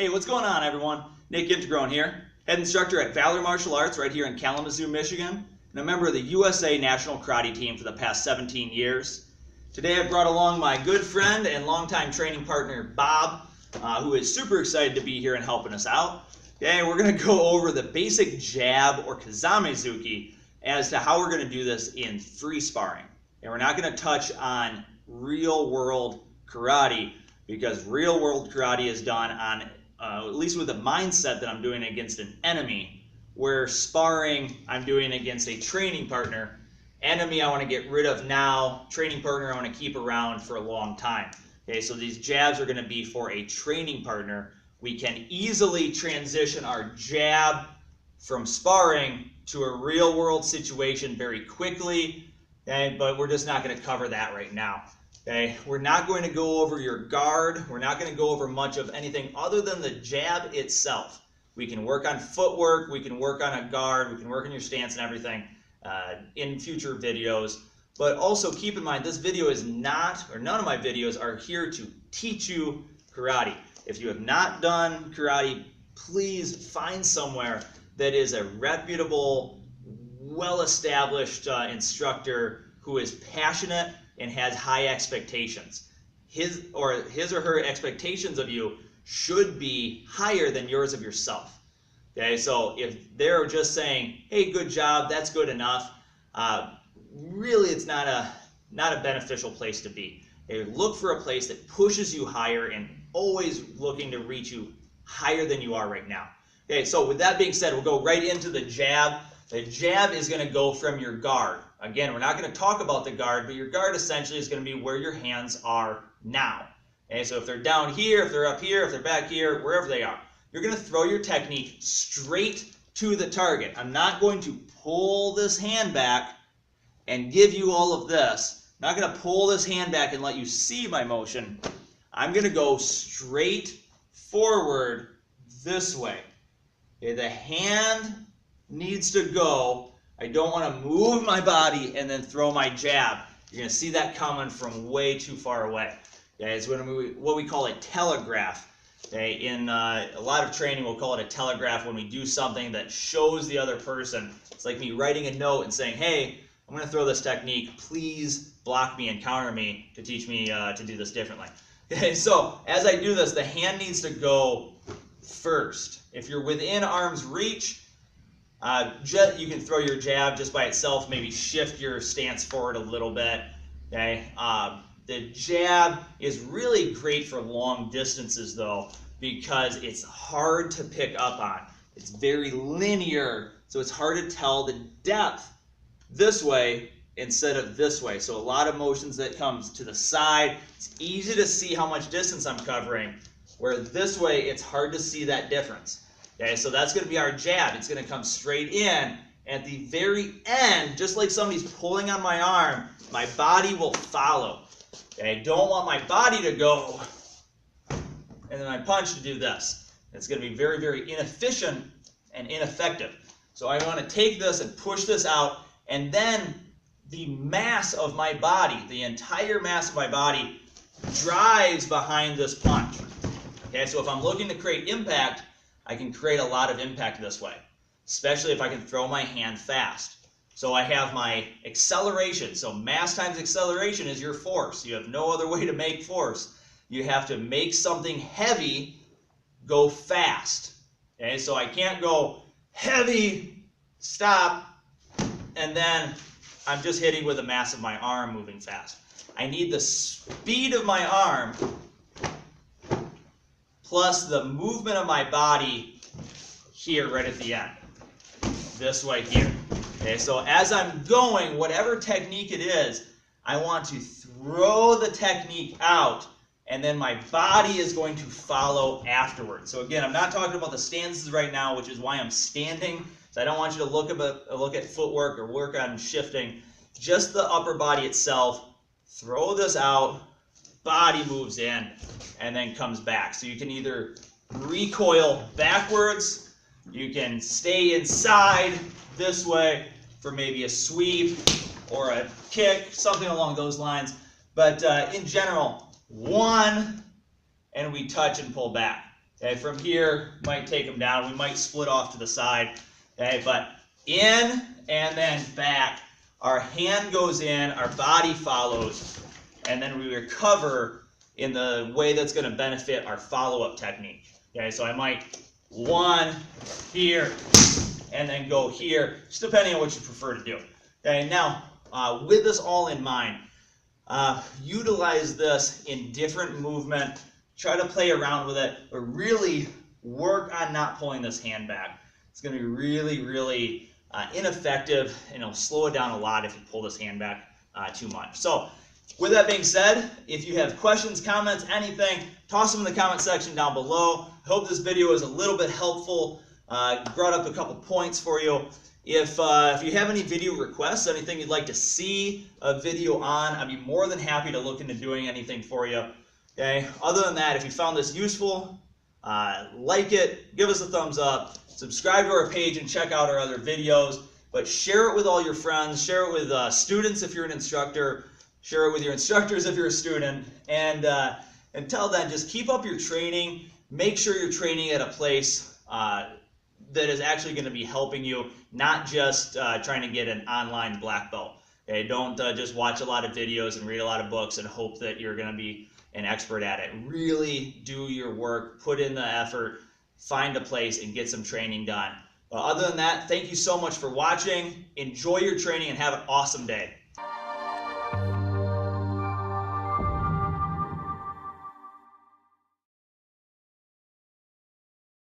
Hey, what's going on, everyone? Nick Intgroen here, head instructor at Valor Martial Arts right here in Kalamazoo, Michigan, and a member of the USA National Karate Team for the past 17 years. Today I've brought along my good friend and longtime training partner, Bob, who is super excited to be here and helping us out. Okay, we're going to go over the basic jab or Kizame Tzuki as to how we're going to do this in free sparring. And we're not going to touch on real-world karate, because real-world karate is done on, at least with the mindset that I'm doing against an enemy, where sparring I'm doing against a training partner. Enemy I want to get rid of now, training partner I want to keep around for a long time. Okay, so these jabs are going to be for a training partner. We can easily transition our jab from sparring to a real-world situation very quickly, okay, but we're just not going to cover that right now. Okay, we're not going to go over your guard. We're not going to go over much of anything other than the jab itself. We can work on footwork, we can work on a guard, we can work on your stance and everything in future videos. But also keep in mind, this video is not, or none of my videos are here to teach you karate. If you have not done karate, please find somewhere that is a reputable, well-established instructor who is passionate and has high expectations. His or her expectations of you should be higher than yours of yourself. Okay, so if they're just saying, hey, good job, that's good enough, really it's not a beneficial place to be. Okay, look for a place that pushes you higher and always looking to reach you higher than you are right now. Okay, so with that being said, we'll go right into the jab. The jab is going to go from your guard. Again, we're not going to talk about the guard, but your guard essentially is going to be where your hands are now. Okay, so if they're down here, if they're up here, if they're back here, wherever they are, you're going to throw your technique straight to the target. I'm not going to pull this hand back and give you all of this. I'm not going to pull this hand back and let you see my motion. I'm going to go straight forward this way. Okay, the hand needs to go. I don't want to move my body and then throw my jab. You're going to see that coming from way too far away. Okay, it's what we call a telegraph. Okay, in a lot of training, we'll call it a telegraph when we do something that shows the other person. It's like me writing a note and saying, hey, I'm going to throw this technique. Please block me and counter me to teach me to do this differently. Okay, so as I do this, the hand needs to go first. If you're within arm's reach, you can throw your jab just by itself, maybe shift your stance forward a little bit. Okay, the jab is really great for long distances though, because it's hard to pick up on. It's very linear, so it's hard to tell the depth this way instead of this way. So a lot of motions that comes to the side, it's easy to see how much distance I'm covering, where this way it's hard to see that difference. Okay, so that's going to be our jab. It's going to come straight in. At the very end, just like somebody's pulling on my arm, my body will follow. Okay, I don't want my body to go and then my punch to do this. It's going to be very, very inefficient and ineffective. So I want to take this and push this out, and then the mass of my body, the entire mass of my body, drives behind this punch. Okay, so if I'm looking to create impact, I can create a lot of impact this way, especially if I can throw my hand fast. So I have my acceleration. So mass times acceleration is your force. You have no other way to make force. You have to make something heavy go fast. Okay, so I can't go heavy, stop, and then I'm just hitting with the mass of my arm moving fast. I need the speed of my arm plus the movement of my body here right at the end. This way here. Okay, so as I'm going, whatever technique it is, I want to throw the technique out, and then my body is going to follow afterwards. So again, I'm not talking about the stances right now, which is why I'm standing. So I don't want you to look at footwork or work on shifting. Just the upper body itself. Throw this out, body moves in, and then comes back. So you can either recoil backwards, you can stay inside this way for maybe a sweep or a kick, something along those lines. But in general, one, and we touch and pull back. Okay, from here, might take them down. We might split off to the side. Okay, but in and then back. Our hand goes in, our body follows, and then we recover in the way that's going to benefit our follow-up technique. Okay, so I might one here and then go here, just depending on what you prefer to do. Okay, now with this all in mind, utilize this in different movement. Try to play around with it, but really work on not pulling this hand back. It's going to be really, really ineffective, and it'll slow it down a lot if you pull this hand back too much. So with that being said, if you have questions, comments, anything, toss them in the comment section down below. I hope this video was a little bit helpful, brought up a couple points for you. If you have any video requests, anything you'd like to see a video on, I'd be more than happy to look into doing anything for you. Okay. Other than that, if you found this useful, like it, give us a thumbs up, subscribe to our page, and check out our other videos. But share it with all your friends, share it with students if you're an instructor, share it with your instructors if you're a student, and until then, just keep up your training. Make sure you're training at a place that is actually going to be helping you, not just trying to get an online black belt. Okay, don't just watch a lot of videos and read a lot of books and hope that you're going to be an expert at it. Really do your work, put in the effort, find a place, and get some training done. Other than that, thank you so much for watching. Enjoy your training and have an awesome day.